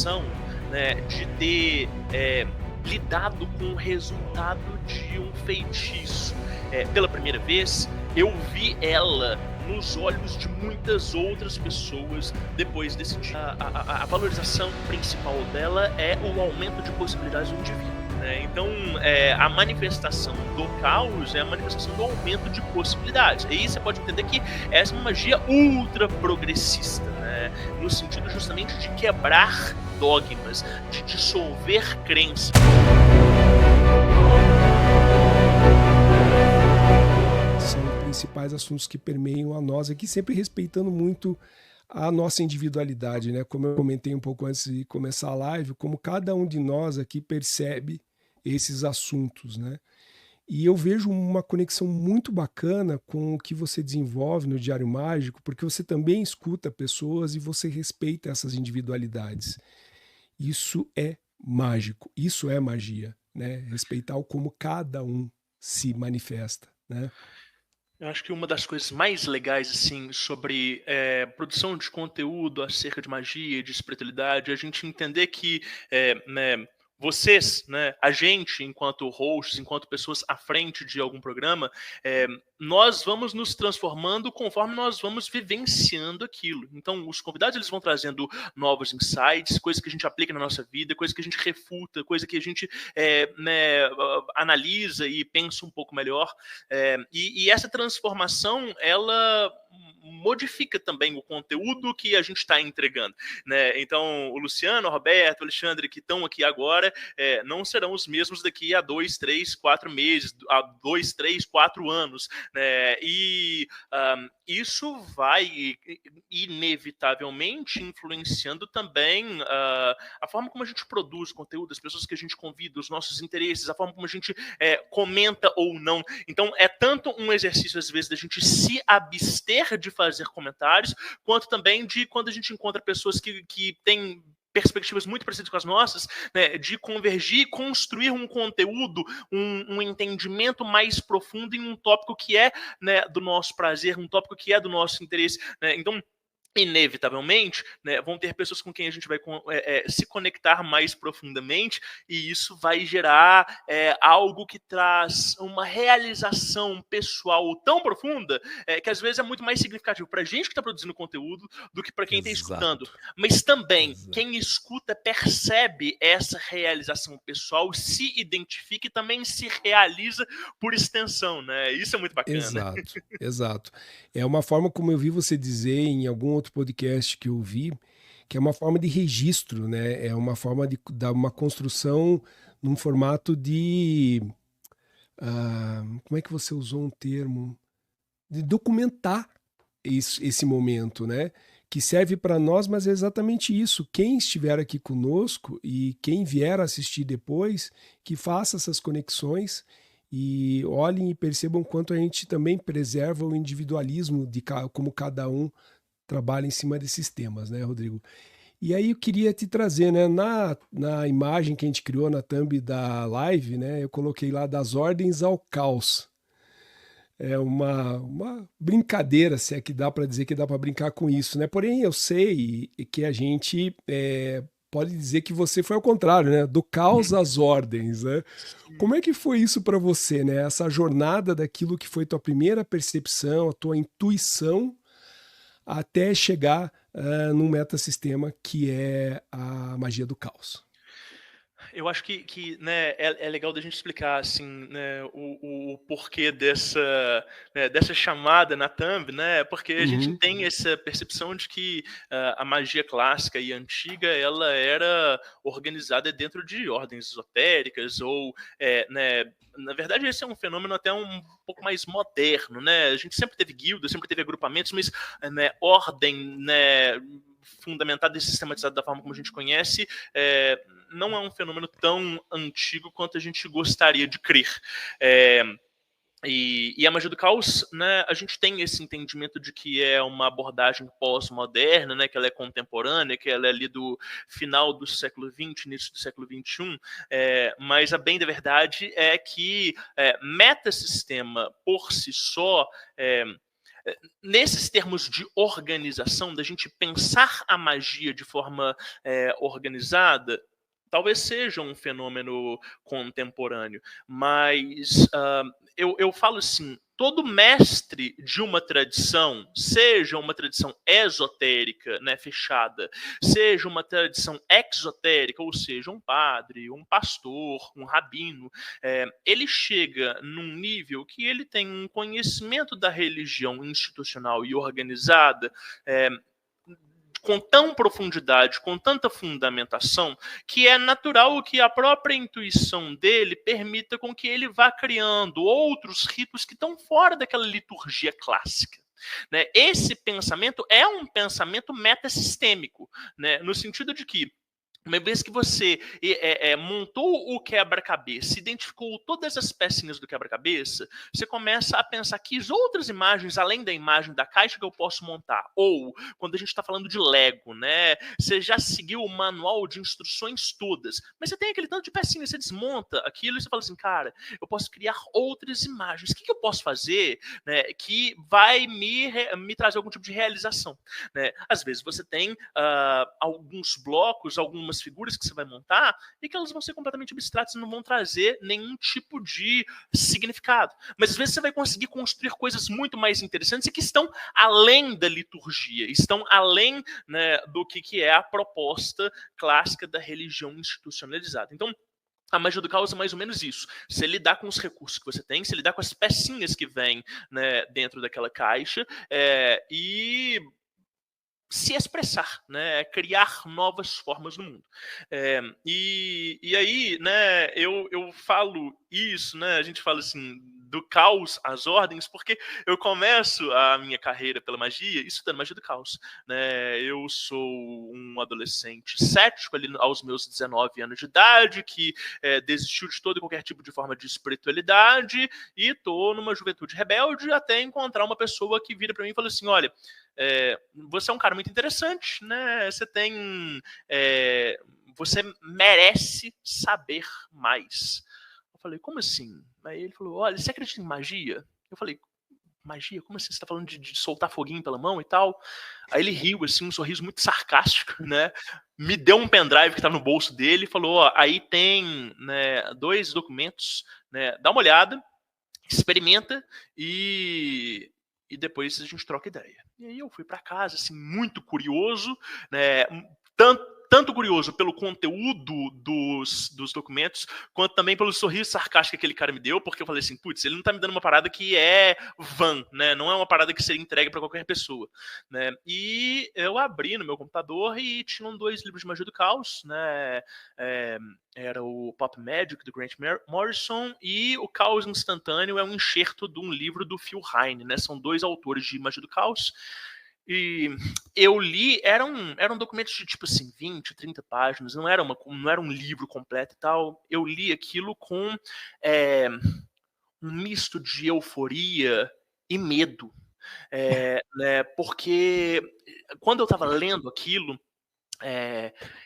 sensação, né, de ter lidado com o resultado de um feitiço. Pela primeira vez, eu vi ela nos olhos de muitas outras pessoas depois desse dia. A valorização principal dela é o aumento de possibilidades do indivíduo. Então, a manifestação do caos é a manifestação do aumento de possibilidades. E aí você pode entender que essa é uma magia ultra progressista, né? No sentido justamente de quebrar dogmas, de dissolver crenças. São os principais assuntos que permeiam a nós aqui, sempre respeitando muito a nossa individualidade, né? Como eu comentei um pouco antes de começar a live, como cada um de nós aqui percebe esses assuntos, né? E eu vejo uma conexão muito bacana com o que você desenvolve no Diário Mágico, porque você também escuta pessoas e você respeita essas individualidades. Isso é mágico, isso é magia, né? Respeitar o como cada um se manifesta, né? Eu acho que uma das coisas mais legais, assim, sobre produção de conteúdo acerca de magia e de espiritualidade é a gente entender que né, vocês, né, a gente, enquanto hosts, enquanto pessoas à frente de algum programa, nós vamos nos transformando conforme nós vamos vivenciando aquilo. Então, os convidados eles vão trazendo novos insights, coisas que a gente aplica na nossa vida, coisas que a gente refuta, coisas que a gente né, analisa e pensa um pouco melhor. E essa transformação, ela modifica também o conteúdo que a gente está entregando, né? Então, o Luciano, o Roberto, o Alexandre, que estão aqui agora, não serão os mesmos daqui a 2, 3, 4 meses, a 2, 3, 4 anos, né? E isso vai inevitavelmente influenciando também a forma como a gente produz conteúdo, as pessoas que a gente convida, os nossos interesses, a forma como a gente comenta ou não. Então, é tanto um exercício, às vezes, da gente se abster de fazer comentários, quanto também de quando a gente encontra pessoas que têm perspectivas muito parecidas com as nossas, né, de convergir e construir um conteúdo, um entendimento mais profundo em um tópico que é, né, do nosso prazer, um tópico que é do nosso interesse, né? Então, inevitavelmente, né, vão ter pessoas com quem a gente vai se conectar mais profundamente, e isso vai gerar algo que traz uma realização pessoal tão profunda que às vezes é muito mais significativo para a gente que está produzindo conteúdo do que para quem está escutando. Exato, Mas também, exato. quem escuta percebe essa realização pessoal, se identifica e também se realiza por extensão, né? Isso é muito bacana. Exato, exato. É uma forma, como eu vi você dizer em algum outro podcast que eu vi, que é uma forma de registro, né? É uma forma de dar uma construção num formato de. Como é que você usou um termo? De documentar esse momento, né? Que serve para nós, mas é exatamente isso. Quem estiver aqui conosco e quem vier assistir depois, que faça essas conexões e olhem e percebam quanto a gente também preserva o individualismo de como cada um trabalha em cima desses temas, né, Rodrigo? E aí eu queria te trazer, né, na imagem que a gente criou na thumb da live, né, eu coloquei lá das ordens ao caos. É uma brincadeira, se é que dá para dizer que dá para brincar com isso, né? Porém, eu sei que a gente pode dizer que você foi ao contrário, né? Do caos às ordens, né? Como é que foi isso para você, né? Essa jornada daquilo que foi tua primeira percepção, a tua intuição, até chegar num metasistema que é a magia do caos. Eu acho que né, é legal da gente explicar assim, né, o porquê dessa chamada na thumb, né? Porque a gente Uhum. tem essa percepção de que a magia clássica e antiga ela era organizada dentro de ordens esotéricas ou, né, na verdade esse é um fenômeno até um pouco mais moderno, né? A gente sempre teve guildas, sempre teve agrupamentos, mas né, ordem, né, fundamentada e sistematizada da forma como a gente conhece, não é um fenômeno tão antigo quanto a gente gostaria de crer. E a magia do caos, né, a gente tem esse entendimento de que é uma abordagem pós-moderna, né, que ela é contemporânea, que ela é ali do final do século XX, início do século XXI, mas a bem da verdade é que metasistema por si só nesses termos de organização, da gente pensar a magia de forma organizada, talvez seja um fenômeno contemporâneo, mas eu falo assim, todo mestre de uma tradição, seja uma tradição esotérica, né, fechada, seja uma tradição exotérica, ou seja, um padre, um pastor, um rabino, ele chega num nível que ele tem um conhecimento da religião institucional e organizada, com tão profundidade, com tanta fundamentação, que é natural que a própria intuição dele permita com que ele vá criando outros ritos que estão fora daquela liturgia clássica. Né? Esse pensamento é um pensamento metassistêmico, né? No sentido de que uma vez que você montou o quebra-cabeça, identificou todas as pecinhas do quebra-cabeça, você começa a pensar que outras imagens, além da imagem da caixa, que eu posso montar. Ou, quando a gente está falando de Lego, né? Você já seguiu o manual de instruções todas, mas você tem aquele tanto de pecinhas, você desmonta aquilo e você fala assim, cara, eu posso criar outras imagens. O que eu posso fazer, né, que vai me trazer algum tipo de realização? Né? Às vezes você tem alguns blocos, algumas figuras que você vai montar e que elas vão ser completamente abstratas e não vão trazer nenhum tipo de significado. Mas às vezes você vai conseguir construir coisas muito mais interessantes e que estão além da liturgia, estão além, né, do que é a proposta clássica da religião institucionalizada. Então, a magia do caos é mais ou menos isso. Você lidar com os recursos que você tem, você lidar com as pecinhas que vêm, né, dentro daquela caixa e se expressar, né, criar novas formas no mundo. E aí, né, eu falo isso, né, a gente fala assim, do caos às ordens, porque eu começo a minha carreira pela magia estudando magia do caos. Né? Eu sou um adolescente cético ali aos meus 19 anos de idade, que desistiu de todo e qualquer tipo de forma de espiritualidade, e estou numa juventude rebelde até encontrar uma pessoa que vira para mim e fala assim, olha, você é um cara muito interessante, né? Você tem, você merece saber mais. Eu falei, como assim? Aí ele falou, olha, você acredita em magia? Eu falei, magia? Como assim? Você tá falando de soltar foguinho pela mão e tal? Aí ele riu, assim, um sorriso muito sarcástico, né? Me deu um pendrive que estava no bolso dele e falou, ó, aí tem, né, 2 documentos, né? Dá uma olhada, experimenta e depois a gente troca ideia. E aí eu fui para casa, assim, muito curioso, né? Tanto curioso pelo conteúdo dos documentos, quanto também pelo sorriso sarcástico que aquele cara me deu, porque eu falei assim, putz, ele não tá me dando uma parada que é van, né? Não é uma parada que seria entregue para qualquer pessoa, né? E eu abri no meu computador e tinham 2 livros de magia do caos, né? Era o Pop Magic, do Grant Morrison, e o Caos Instantâneo é um enxerto de um livro do Phil Heine, né? São 2 autores de magia do caos. E eu li, eram documentos de tipo assim, 20, 30 páginas, não era um livro completo e tal. Eu li aquilo com um misto de euforia e medo. Né, porque quando eu estava lendo aquilo,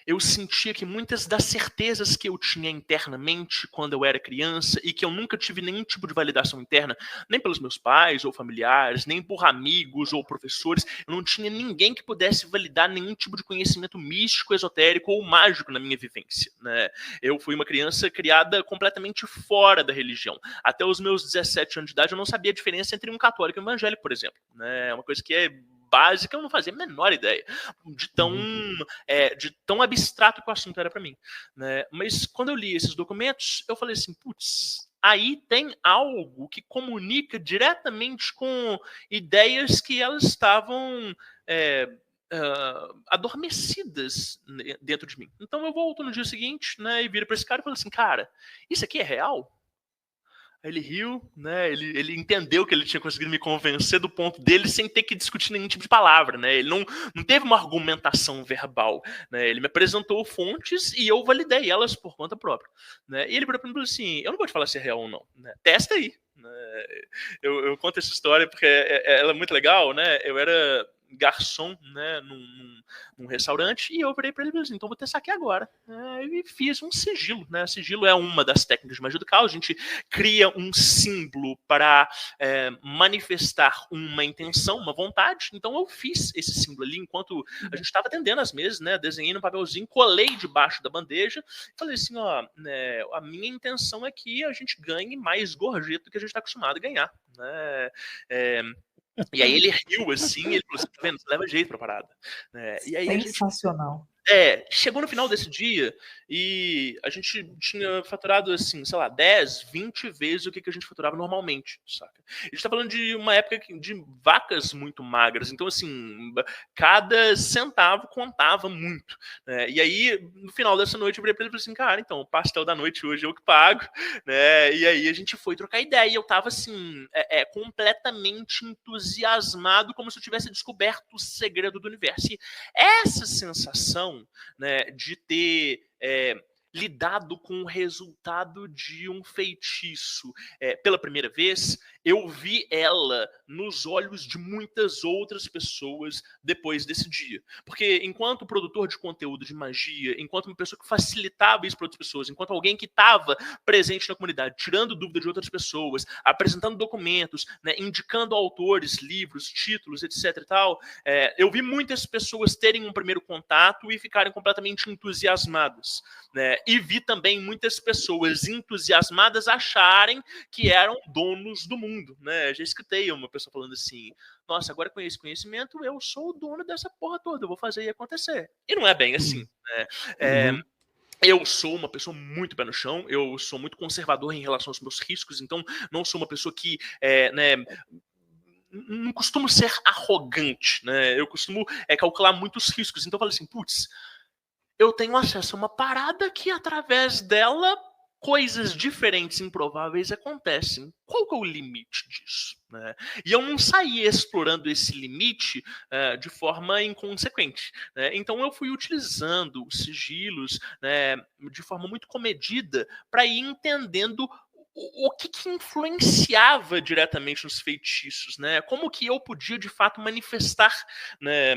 eu sentia que muitas das certezas que eu tinha internamente quando eu era criança e que eu nunca tive nenhum tipo de validação interna, nem pelos meus pais ou familiares, nem por amigos ou professores, eu não tinha ninguém que pudesse validar nenhum tipo de conhecimento místico, esotérico ou mágico na minha vivência. Né? Eu fui uma criança criada completamente fora da religião. Até os meus 17 anos de idade eu não sabia a diferença entre um católico e um evangélico, por exemplo. Né? É uma coisa que é básica, eu não fazia a menor ideia de tão abstrato que o assunto era para mim. Né? Mas quando eu li esses documentos, eu falei assim, putz, aí tem algo que comunica diretamente com ideias que elas estavam adormecidas dentro de mim. Então eu volto no dia seguinte, né, e viro para esse cara e falo assim, cara, isso aqui é real? Ele riu, né? Ele entendeu que ele tinha conseguido me convencer do ponto dele sem ter que discutir nenhum tipo de palavra, né? Ele não teve uma argumentação verbal, né? Ele me apresentou fontes e eu validei elas por conta própria, né? E ele falou assim, eu não vou te falar se é real ou não, né? Testa aí. Né? Eu conto essa história porque ela é muito legal, né? Eu era garçom, né, num restaurante, e eu virei para ele e falei assim, então vou testar aqui agora. E fiz um sigilo, né? Sigilo é uma das técnicas de magia do caos. A gente cria um símbolo para manifestar uma intenção, uma vontade. Então eu fiz esse símbolo ali enquanto a gente estava atendendo as mesas, né? Desenhei no papelzinho, colei debaixo da bandeja, falei assim, ó, né, a minha intenção é que a gente ganhe mais gorjeta do que a gente está acostumado a ganhar, né? E aí ele riu assim, ele falou assim, tá vendo, você leva jeito pra parada. E aí a gente Sensacional. chegou no final desse dia e a gente tinha faturado, assim, sei lá, 10, 20 vezes o que a gente faturava normalmente, saca? A gente tá falando de uma época de vacas muito magras, então, assim, cada centavo contava muito, né? E aí, no final dessa noite, eu virei pra ele e falei assim, cara, então, o pastel da noite hoje eu que pago, né? E aí a gente foi trocar ideia e eu tava, assim, completamente entusiasmado, como se eu tivesse descoberto o segredo do universo. E essa sensação, né, de ter lidado com o resultado de um feitiço pela primeira vez, eu vi ela nos olhos de muitas outras pessoas depois desse dia. Porque enquanto produtor de conteúdo de magia, enquanto uma pessoa que facilitava isso para outras pessoas, enquanto alguém que estava presente na comunidade, tirando dúvida de outras pessoas, apresentando documentos, né, indicando autores, livros, títulos, etc. e tal, eu vi muitas pessoas terem um primeiro contato e ficarem completamente entusiasmadas, né? E vi também muitas pessoas entusiasmadas acharem que eram donos do mundo, né? Já escutei uma pessoa falando assim, nossa, agora com esse conhecimento eu sou o dono dessa porra toda, eu vou fazer e acontecer. E não é bem assim, né? Eu sou uma pessoa muito pé no chão, eu sou muito conservador em relação aos meus riscos, então não sou uma pessoa que, né, não costumo ser arrogante, né? Eu costumo calcular muitos riscos. Então eu falei assim, putz, eu tenho acesso a uma parada que através dela coisas diferentes, improváveis acontecem. Qual que é o limite disso, né? E eu não saí explorando esse limite de forma inconsequente, né? Então eu fui utilizando os sigilos, né, de forma muito comedida para ir entendendo o que influenciava diretamente nos feitiços, né? Como que eu podia de fato manifestar, né,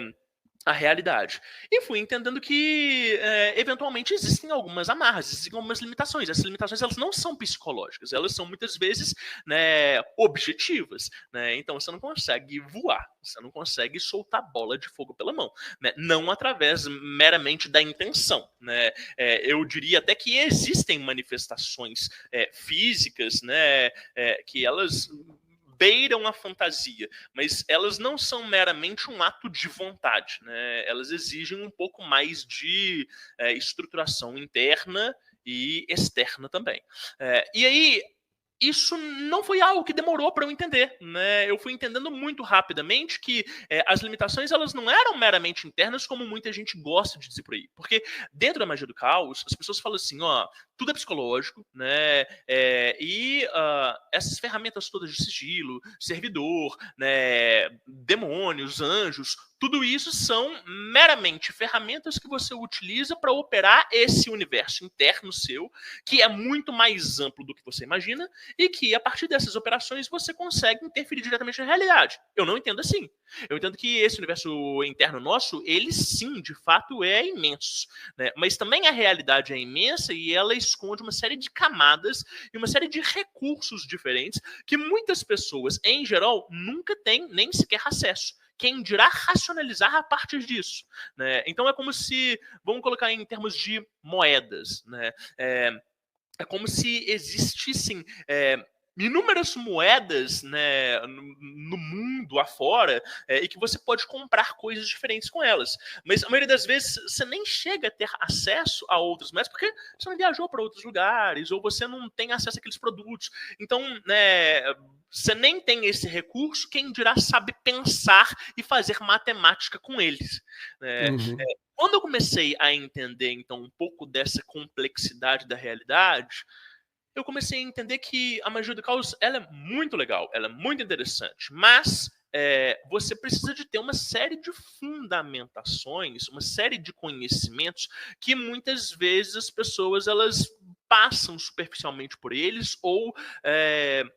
a realidade. E fui entendendo que, eventualmente, existem algumas amarras, existem algumas limitações. Essas limitações, elas não são psicológicas, elas são, muitas vezes, né, objetivas, né? Então, você não consegue voar, você não consegue soltar bola de fogo pela mão, né? Não através meramente da intenção, né? Eu diria até que existem manifestações físicas, né, que elas beiram a fantasia, mas elas não são meramente um ato de vontade, né? Elas exigem um pouco mais de estruturação interna e externa também. E aí, isso não foi algo que demorou para eu entender, né? Eu fui entendendo muito rapidamente que as limitações, elas não eram meramente internas, como muita gente gosta de dizer por aí. Porque dentro da magia do caos, as pessoas falam assim, ó, tudo é psicológico, né? Essas ferramentas todas de sigilo, servidor, né, demônios, anjos, tudo isso são meramente ferramentas que você utiliza para operar esse universo interno seu, que é muito mais amplo do que você imagina, e que, a partir dessas operações, você consegue interferir diretamente na realidade. Eu não entendo assim. Eu entendo que esse universo interno nosso, ele sim, de fato, é imenso, né? Mas também a realidade é imensa e ela esconde uma série de camadas e uma série de recursos diferentes que muitas pessoas, em geral, nunca têm nem sequer acesso. Quem dirá racionalizar a partir disso, né? Então é como se, vamos colocar em termos de moedas, né? É como se existissem inúmeras moedas, né, no mundo afora, e que você pode comprar coisas diferentes com elas. Mas a maioria das vezes você nem chega a ter acesso a outras moedas porque você não viajou para outros lugares ou você não tem acesso àqueles produtos. Então, né, você nem tem esse recurso, quem dirá sabe pensar e fazer matemática com eles, né? Quando eu comecei a entender, então, um pouco dessa complexidade da realidade, eu comecei a entender que a magia do caos, ela é muito legal, ela é muito interessante, mas você precisa de ter uma série de fundamentações, uma série de conhecimentos que muitas vezes as pessoas, elas passam superficialmente por eles ou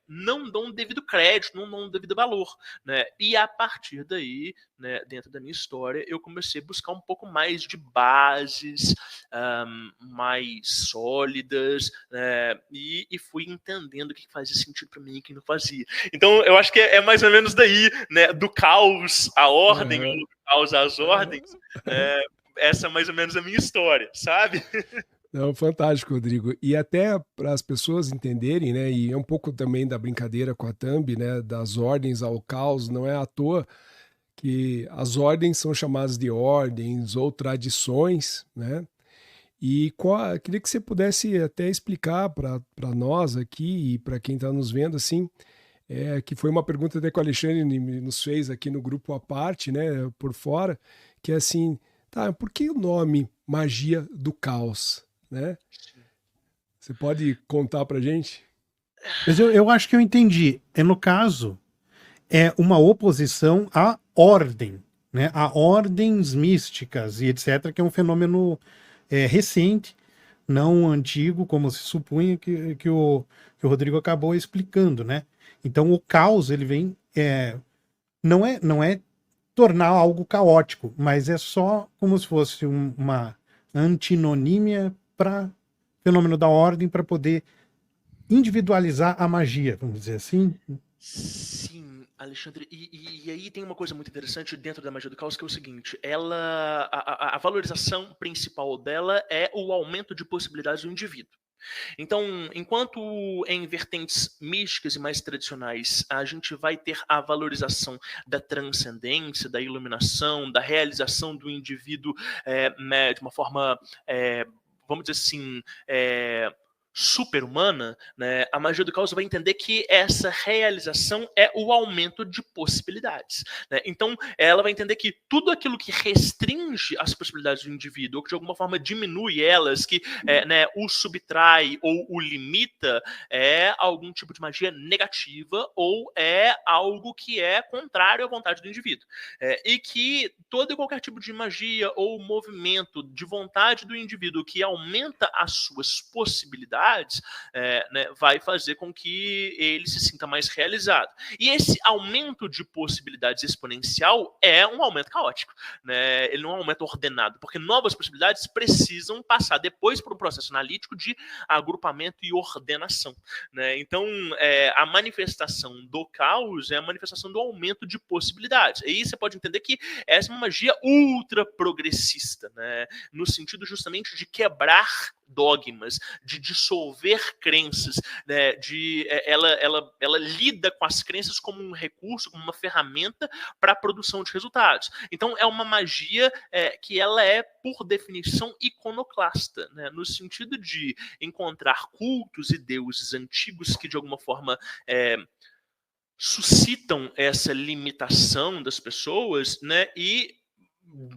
não dão devido crédito, não dão devido valor, né? E a partir daí, né, dentro da minha história, eu comecei a buscar um pouco mais de bases mais sólidas, né, e fui entendendo o que fazia sentido para mim e o que não fazia. Então, eu acho que é mais ou menos daí, né, do caos à ordem, ou do caos às ordens, essa é mais ou menos a minha história, sabe? Não, fantástico, Rodrigo. E até para as pessoas entenderem, né, e é um pouco também da brincadeira com a thumb, né, das ordens ao caos, não é à toa que as ordens são chamadas de ordens ou tradições, né? E queria que você pudesse até explicar para nós aqui e para quem está nos vendo, assim, que foi uma pergunta até que o Alexandre nos fez aqui no grupo à parte, né, por fora, que é assim, tá, por que o nome Magia do Caos, né? Você pode contar para gente? Mas eu acho que eu entendi. No caso, é uma oposição à ordem, né? A ordens místicas e etc., que é um fenômeno recente, não antigo, como se supunha que o Rodrigo acabou explicando, né? Então o caos, ele vem, não é tornar algo caótico, mas é só como se fosse uma antinonímia para fenômeno da ordem, para poder individualizar a magia, vamos dizer assim. Sim, Alexandre, e aí tem uma coisa muito interessante dentro da magia do caos, que é o seguinte, a valorização principal dela é o aumento de possibilidades do indivíduo. Então, enquanto em vertentes místicas e mais tradicionais a gente vai ter a valorização da transcendência, da iluminação, da realização do indivíduo né, de uma forma, vamos dizer assim, super-humana, né, a magia do caos vai entender que essa realização é o aumento de possibilidades, né? Então, ela vai entender que tudo aquilo que restringe as possibilidades do indivíduo, ou que de alguma forma diminui elas, que né, o subtrai ou o limita, é algum tipo de magia negativa ou é algo que é contrário à vontade do indivíduo. E que todo e qualquer tipo de magia ou movimento de vontade do indivíduo que aumenta as suas possibilidades, né, vai fazer com que ele se sinta mais realizado. E esse aumento de possibilidades exponencial é um aumento caótico, né? Ele não é um aumento ordenado, porque novas possibilidades precisam passar depois por um processo analítico de agrupamento e ordenação, né? Então, a manifestação do caos é a manifestação do aumento de possibilidades. E aí você pode entender que essa é uma magia ultra progressista, né? No sentido justamente de quebrar dogmas, de dissolver crenças, né, ela lida com as crenças como um recurso, como uma ferramenta para a produção de resultados. Então é uma magia que ela é, por definição, iconoclasta, né, no sentido de encontrar cultos e deuses antigos que de alguma forma suscitam essa limitação das pessoas, né, e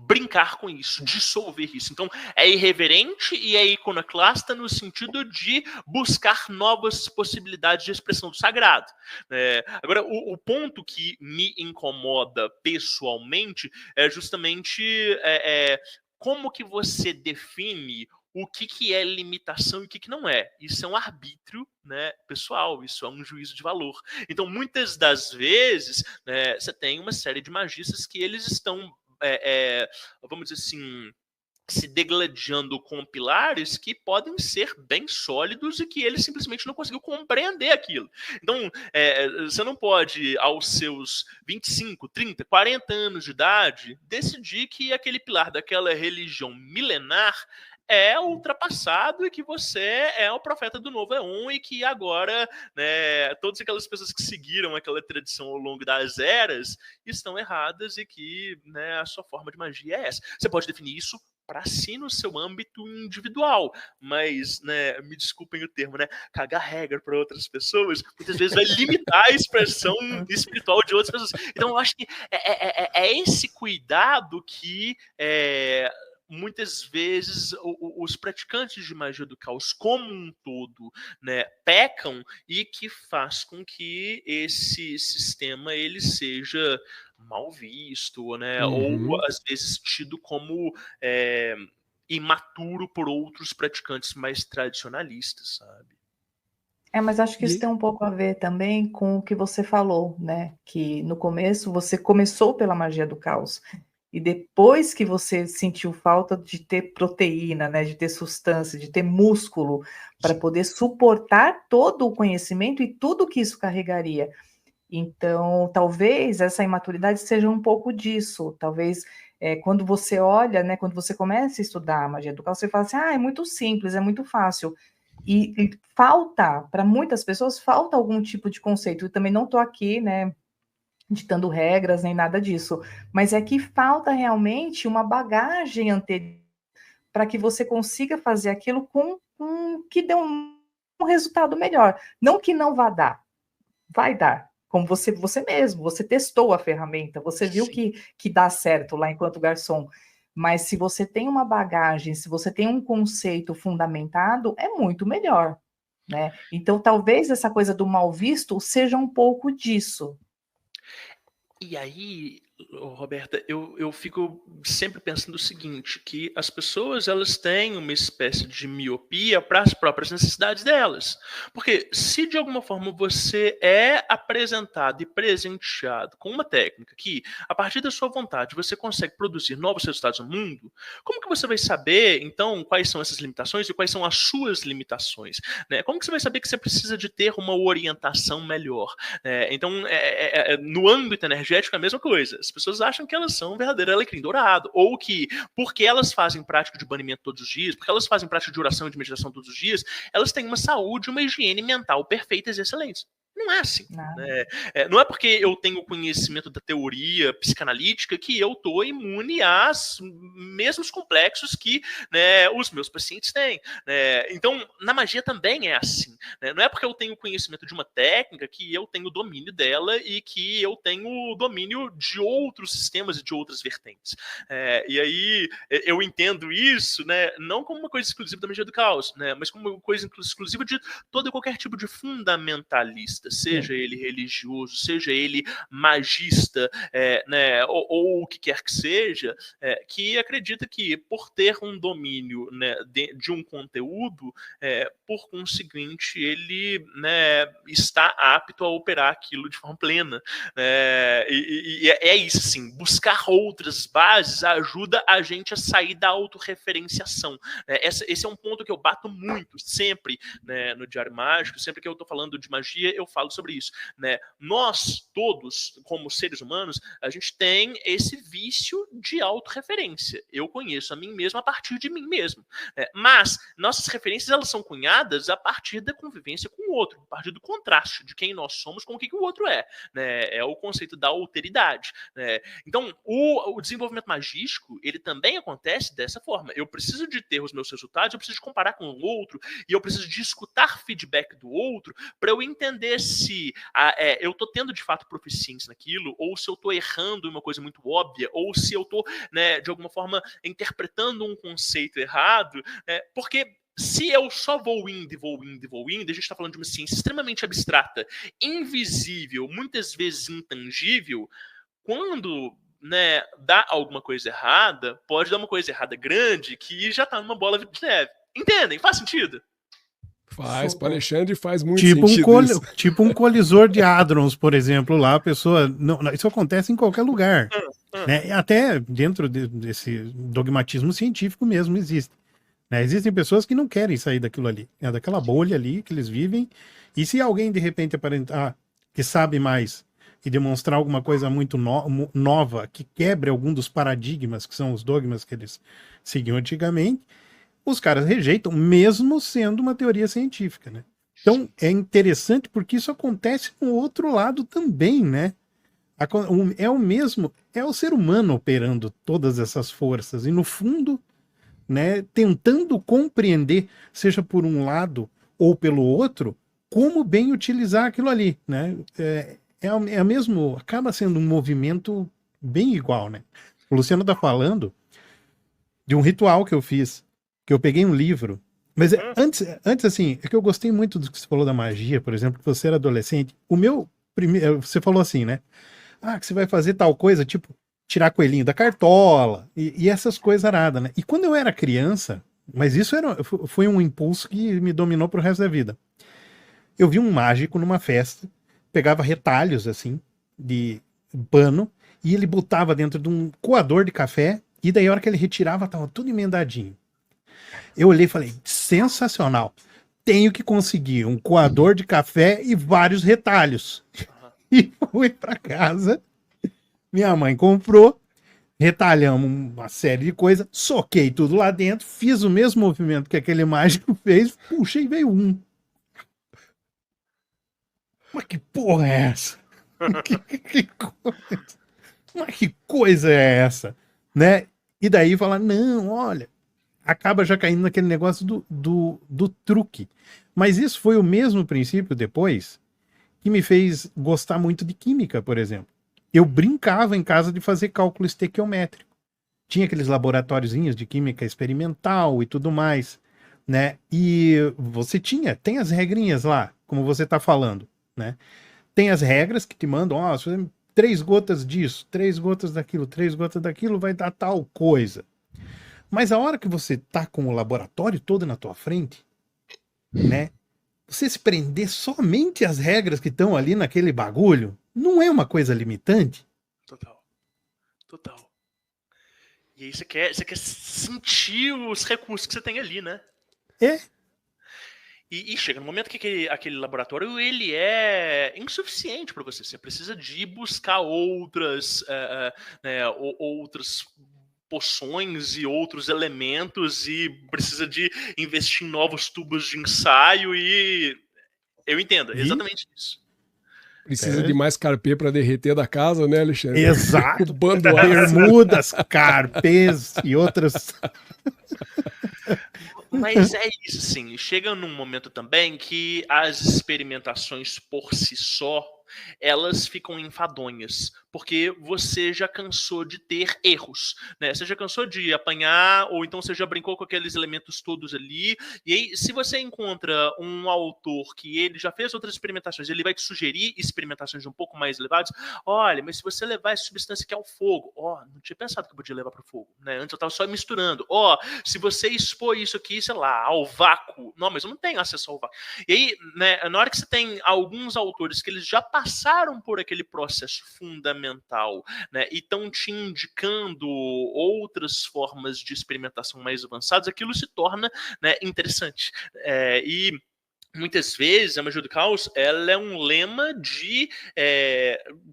brincar com isso, dissolver isso. Então, é irreverente e é iconoclasta no sentido de buscar novas possibilidades de expressão do sagrado. Agora, o ponto que me incomoda pessoalmente é justamente como que você define o que é limitação e o que não é. Isso é um arbítrio, né, pessoal, isso é um juízo de valor. Então, muitas das vezes, né, você tem uma série de magistas que eles estão vamos dizer assim, se degladiando com pilares que podem ser bem sólidos e que ele simplesmente não conseguiu compreender aquilo. Então, você não pode, aos seus 25, 30, 40 anos de idade, decidir que aquele pilar daquela religião milenar é ultrapassado e que você é o profeta do novo éon e que agora, né, todas aquelas pessoas que seguiram aquela tradição ao longo das eras estão erradas e que, né, a sua forma de magia é essa. Você pode definir isso para si no seu âmbito individual, mas, né, me desculpem o termo, né, cagar regra para outras pessoas, muitas vezes vai limitar a expressão espiritual de outras pessoas. Então, eu acho que é esse cuidado que muitas vezes os praticantes de magia do caos como um todo, né, pecam e que faz com que esse sistema ele seja mal visto, né, ou às vezes tido como imaturo por outros praticantes mais tradicionalistas, sabe? Mas acho que isso tem um pouco a ver também com o que você falou, né? Que no começo você começou pela magia do caos. E depois que você sentiu falta de ter proteína, né? De ter substância, de ter músculo, para poder suportar todo o conhecimento e tudo que isso carregaria. Então, talvez essa imaturidade seja um pouco disso. Talvez quando você olha, né? Quando você começa a estudar a magia do caos, você fala assim, é muito simples, é muito fácil. E falta, para muitas pessoas, falta algum tipo de conceito. Eu também não estou aqui, né, ditando regras nem nada disso, mas é que falta realmente uma bagagem anterior para que você consiga fazer aquilo com que dê um resultado melhor. Não que não vá dar, vai dar. Como você mesmo, você testou a ferramenta, você viu que dá certo lá enquanto garçom. Mas se você tem uma bagagem, se você tem um conceito fundamentado, é muito melhor, né? Então, talvez essa coisa do mal visto seja um pouco disso. E aí, Roberta, eu fico sempre pensando o seguinte, que as pessoas elas têm uma espécie de miopia para as próprias necessidades delas. Porque se de alguma forma você é apresentado e presenteado com uma técnica que, a partir da sua vontade, você consegue produzir novos resultados no mundo, como que você vai saber, então, quais são essas limitações e quais são as suas limitações? Né? Como que você vai saber que você precisa de ter uma orientação melhor? Então, no âmbito energético é a mesma coisa. As pessoas acham que elas são um verdadeiro alecrim dourado, ou que, porque elas fazem prática de banimento todos os dias, porque elas fazem prática de oração e de meditação todos os dias, elas têm uma saúde, uma higiene mental perfeitas e excelentes. Não é assim. Não é porque eu tenho conhecimento da teoria psicanalítica que eu estou imune aos mesmos complexos que, né, os meus pacientes têm. Então, na magia também é assim. Não é porque eu tenho conhecimento de uma técnica que eu tenho domínio dela e que eu tenho domínio de outros sistemas e de outras vertentes. E aí eu entendo isso, né, não como uma coisa exclusiva da magia do caos, né, mas como uma coisa exclusiva de todo e qualquer tipo de fundamentalista, seja ele religioso, seja ele magista, né, ou o que quer que seja, que acredita que por ter um domínio, né, de um conteúdo, por conseguinte, ele, né, está apto a operar aquilo de forma plena. E é isso, assim, buscar outras bases ajuda a gente a sair da autorreferenciação. Esse é um ponto que eu bato muito, sempre, né, no Diário Mágico, sempre que eu estou falando de magia, eu falo sobre isso, né? Nós todos, como seres humanos, a gente tem esse vício de autorreferência. Eu conheço a mim mesmo a partir de mim mesmo, mas nossas referências elas são cunhadas a partir da convivência com o outro, a partir do contraste de quem nós somos com o que o outro é, né? É o conceito da alteridade, né? Então, o desenvolvimento magístico, ele também acontece dessa forma. Eu preciso de ter os meus resultados, eu preciso de comparar com o outro e eu preciso de escutar feedback do outro para eu entender se eu estou tendo de fato proficiência naquilo, ou se eu estou errando em uma coisa muito óbvia, ou se eu estou, né, de alguma forma interpretando um conceito errado, porque se eu só vou indo, a gente está falando de uma ciência extremamente abstrata, invisível, muitas vezes intangível, quando, né, dá alguma coisa errada, pode dar uma coisa errada grande que já está numa bola de neve. Entendem? Faz sentido? Faz, para Alexandre faz muito tipo sentido. Tipo um colisor de hadrons, por exemplo, lá a pessoa... Não, isso acontece em qualquer lugar. Né? Até dentro desse dogmatismo científico mesmo existe. Né? Existem pessoas que não querem sair daquilo ali, daquela bolha ali que eles vivem, e se alguém de repente aparentar que sabe mais e demonstrar alguma coisa muito nova, que quebre algum dos paradigmas, que são os dogmas que eles seguiam antigamente, os caras rejeitam, mesmo sendo uma teoria científica, né? Então, é interessante porque isso acontece no outro lado também, né? É o ser humano operando todas essas forças, e no fundo, né, tentando compreender, seja por um lado ou pelo outro, como bem utilizar aquilo ali, né? Mesmo, acaba sendo um movimento bem igual, né? O Luciano tá falando de um ritual que eu fiz, que eu peguei um livro, mas antes assim, é que eu gostei muito do que você falou da magia, por exemplo, que você era adolescente. O meu primeiro, você falou assim, né? Que você vai fazer tal coisa, tipo, tirar coelhinho da cartola e essas coisas aradas, né? E quando eu era criança, mas isso foi um impulso que me dominou pro resto da vida. Eu vi um mágico numa festa, pegava retalhos assim de pano e ele botava dentro de um coador de café e daí a hora que ele retirava tava tudo emendadinho. Eu olhei e falei, sensacional. Tenho que conseguir um coador de café e vários retalhos. E fui para casa. Minha mãe comprou, retalhamos uma série de coisas, soquei tudo lá dentro, fiz o mesmo movimento que aquele mágico fez, puxei e veio um. Mas que porra é essa? Mas que coisa é essa? Né? E daí fala, não, olha, acaba já caindo naquele negócio do truque. Mas isso foi o mesmo princípio depois que me fez gostar muito de química, por exemplo. Eu brincava em casa de fazer cálculo estequiométrico. Tinha aqueles laboratóriozinhos de química experimental e tudo mais, né? E você tem as regrinhas lá, como você está falando, né? Tem as regras que te mandam, ó, 3 gotas disso, 3 gotas daquilo, 3 gotas daquilo, vai dar tal coisa. Mas a hora que você tá com o laboratório todo na tua frente, né? Você se prender somente às regras que estão ali naquele bagulho, não é uma coisa limitante? Total. E aí você quer sentir os recursos que você tem ali, né? É. E chega no momento que aquele laboratório ele é insuficiente para você. Você precisa de buscar outras poções e outros elementos e precisa de investir em novos tubos de ensaio e eu entendo, é exatamente isso. Precisa de mais carpê para derreter da casa, né, Alexandre? Exato. Bando bermudas, carpês e outras. Mas é isso, sim. Chega num momento também que as experimentações por si só, elas ficam enfadonhas, porque você já cansou de ter erros, né? Você já cansou de apanhar, ou então você já brincou com aqueles elementos todos ali, e aí se você encontra um autor que ele já fez outras experimentações, ele vai te sugerir experimentações um pouco mais elevadas, olha, mas se você levar essa substância que é o fogo, não tinha pensado que eu podia levar para o fogo, né? Antes eu estava só misturando, se você expor isso aqui, sei lá, ao vácuo, não, mas eu não tenho acesso ao vácuo. E aí, né, na hora que você tem alguns autores que eles já passaram por aquele processo fundamental, né, e estão te indicando outras formas de experimentação mais avançadas, aquilo se torna, né, interessante. E muitas vezes a magia do caos ela é um lema de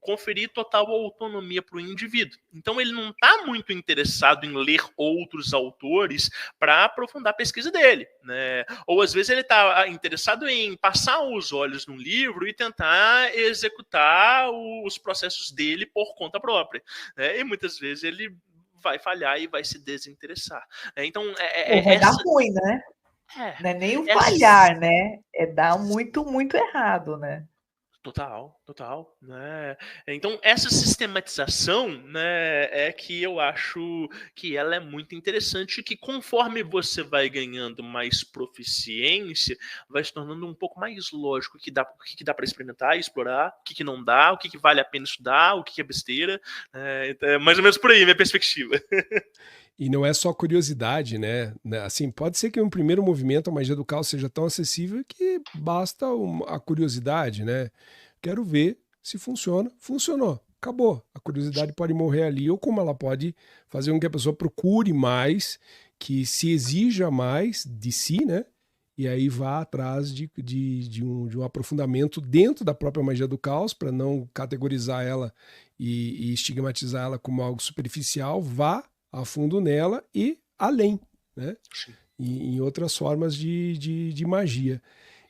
conferir total autonomia para o indivíduo. Então ele não está muito interessado em ler outros autores para aprofundar a pesquisa dele, né? Ou às vezes ele está interessado em passar os olhos num livro e tentar executar os processos dele por conta própria, né? E muitas vezes ele vai falhar e vai se desinteressar. Então vai dar ruim, né? Não é nem o falhar, né? É dar muito, muito errado, né? Total, né? Então essa sistematização, né, é que eu acho que ela é muito interessante, que conforme você vai ganhando mais proficiência, vai se tornando um pouco mais lógico o que dá para experimentar, explorar, o que não dá, o que vale a pena estudar, o que é besteira, é mais ou menos por aí minha perspectiva. E não é só curiosidade, né? Assim, pode ser que em um primeiro movimento a magia do caos seja tão acessível que basta a curiosidade, né? Quero ver se funciona. Funcionou. Acabou. A curiosidade pode morrer ali, ou como ela pode fazer com que a pessoa procure mais, que se exija mais de si, né? E aí vá atrás de um aprofundamento dentro da própria magia do caos, para não categorizar ela e estigmatizar ela como algo superficial, vá a fundo nela e além, né? E em outras formas de magia.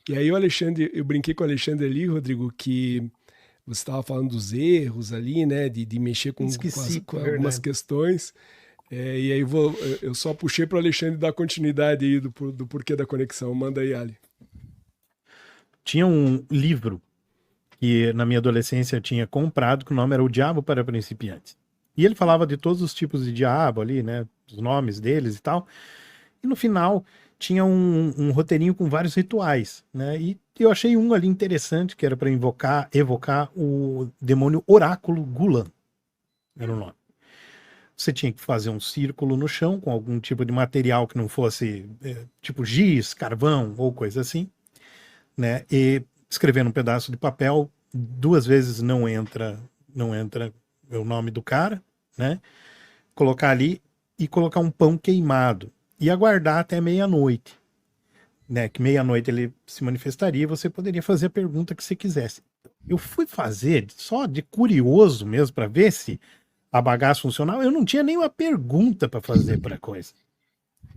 E aí o Alexandre, eu brinquei com o Alexandre ali, Rodrigo, que você estava falando dos erros ali, né? De mexer com algumas questões. E aí eu só puxei para o Alexandre dar continuidade aí do porquê da conexão. Manda aí, Ali. Tinha um livro que na minha adolescência eu tinha comprado, que o nome era O Diabo para Principiantes. E ele falava de todos os tipos de diabo ali, né? Os nomes deles e tal. E no final tinha um roteirinho com vários rituais, né? E eu achei um ali interessante, que era para evocar o demônio Oráculo Gulan. Era o nome. Você tinha que fazer um círculo no chão com algum tipo de material que não fosse tipo giz, carvão ou coisa assim, né? E escrever num pedaço de papel, 2 vezes não entra o nome do cara, né? Colocar ali e colocar um pão queimado e aguardar até meia-noite, né? Que meia-noite ele se manifestaria e você poderia fazer a pergunta que você quisesse. Eu fui fazer só de curioso mesmo para ver se a bagaça funcionava. Eu não tinha nenhuma pergunta para fazer para coisa.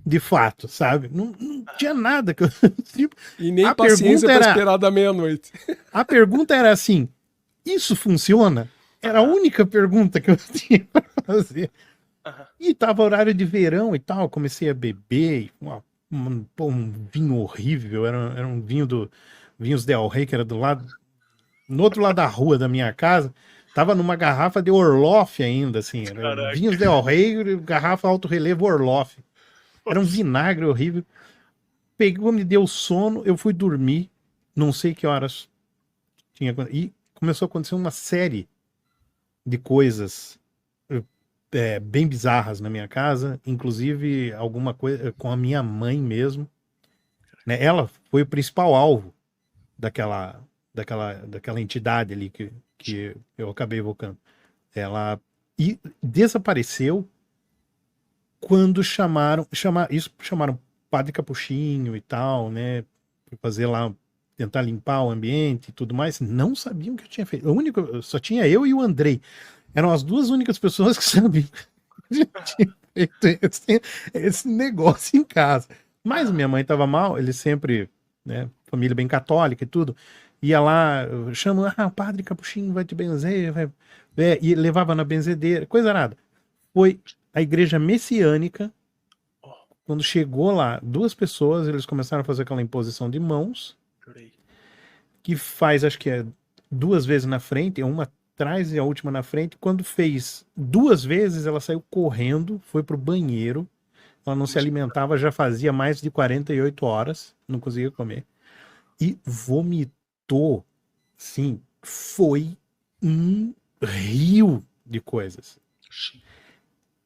De fato, sabe? Não tinha nada que eu... E nem A paciência pergunta para era- esperar da meia-noite. A pergunta era assim: isso funciona? Era a única pergunta que eu tinha para fazer. Aham. E tava horário de verão e tal, comecei a beber, um vinho horrível, era um vinho Vinhos Del Rey, que era no outro lado da rua da minha casa, tava numa garrafa de Orloff ainda, assim, era Caraca. Vinhos Del Rey, garrafa alto relevo Orloff. Era um vinagre horrível. Pegou, me deu sono, eu fui dormir, não sei que horas tinha, e começou a acontecer uma série de coisas bem bizarras na minha casa, inclusive alguma coisa com a minha mãe mesmo, né? Ela foi o principal alvo daquela entidade ali que eu acabei evocando. Ela desapareceu quando chamaram Padre Capuchinho e tal, né? Pra fazer lá, tentar limpar o ambiente e tudo mais. Não sabiam o que eu tinha feito. Só tinha eu e o Andrei. Eram as 2 únicas pessoas que sabiam que eu tinha feito esse negócio em casa. Mas minha mãe estava mal, ele sempre, né, família bem católica e tudo, ia lá, chama, o Padre Capuchinho vai te benzer, e levava na benzedeira, coisa nada. Foi a igreja messiânica, quando chegou lá, 2 pessoas, eles começaram a fazer aquela imposição de mãos, Chorei. que faz, acho que 2 vezes na frente, uma atrás e a última na frente. Quando fez 2 vezes, ela saiu correndo, foi pro banheiro. Ela não se alimentava, já fazia mais de 48 horas, não conseguia comer. E vomitou, sim, foi um rio de coisas. Sim.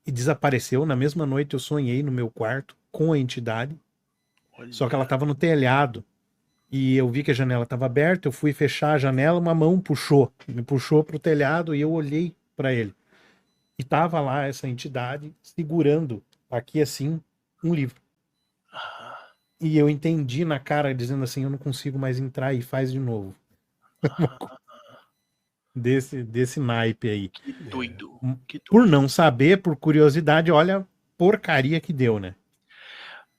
E desapareceu. Na mesma noite eu sonhei no meu quarto com a entidade, Olha. só que ela estava no telhado. E eu vi que a janela estava aberta, eu fui fechar a janela, uma mão me puxou para o telhado e eu olhei para ele. E tava lá essa entidade segurando aqui assim um livro. Ah, E eu entendi na cara dizendo assim, eu não consigo mais entrar e faz de novo. Desse naipe aí. que doido. Que Por doido. não saber, por curiosidade, olha a porcaria que deu, né?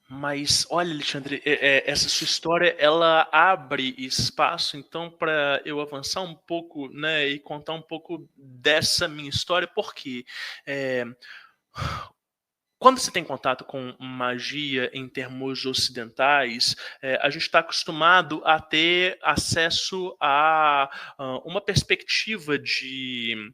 Mas olha, Alexandre, essa sua história ela abre espaço então para eu avançar um pouco, né, e contar um pouco dessa minha história, porque quando você tem contato com magia em termos ocidentais, a gente está acostumado a ter acesso a uma perspectiva de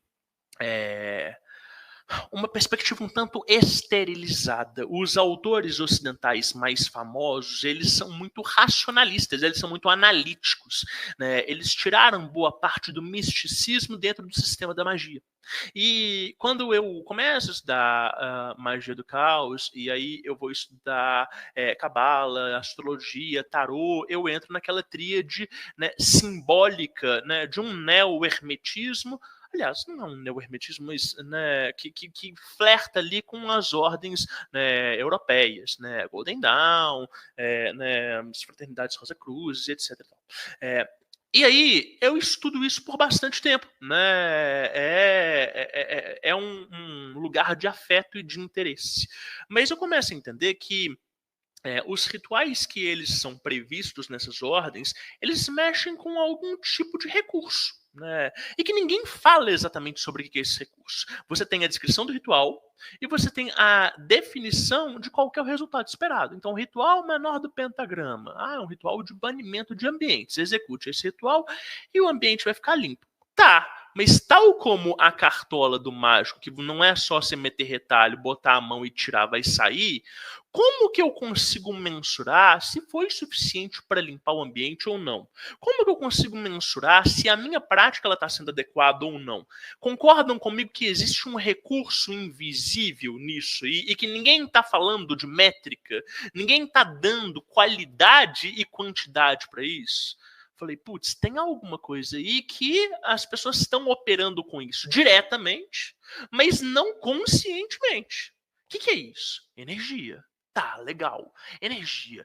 uma perspectiva um tanto esterilizada. Os autores ocidentais mais famosos, eles são muito racionalistas, eles são muito analíticos, né? Eles tiraram boa parte do misticismo dentro do sistema da magia. E quando eu começo a estudar magia do caos, e aí eu vou estudar cabala, astrologia, tarô, eu entro naquela tríade, né, simbólica, né, de um neo-hermetismo. Aliás, não é um neo-hermetismo, mas, né, que flerta ali com as ordens, né, europeias, né, Golden Dawn, né, as fraternidades Rosa Cruz, etc. E aí, eu estudo isso por bastante tempo, né? É um lugar de afeto e de interesse. Mas eu começo a entender que os rituais que eles são previstos nessas ordens, eles mexem com algum tipo de recurso, né? E que ninguém fala exatamente sobre o que é esse recurso. Você tem a descrição do ritual e você tem a definição de qual que é o resultado esperado. Então, o ritual menor do pentagrama. É um ritual de banimento de ambientes. Execute esse ritual e o ambiente vai ficar limpo. Tá, Mas tal como a cartola do mágico, que não é só você meter retalho, botar a mão e tirar, vai sair, como que eu consigo mensurar se foi suficiente para limpar o ambiente ou não? Como que eu consigo mensurar se a minha prática está sendo adequada ou não? Concordam comigo que existe um recurso invisível nisso e que ninguém está falando de métrica, ninguém está dando qualidade e quantidade para isso? Falei, putz, tem alguma coisa aí que as pessoas estão operando com isso diretamente, mas não conscientemente. O que é isso? Energia. Tá, legal. Energia.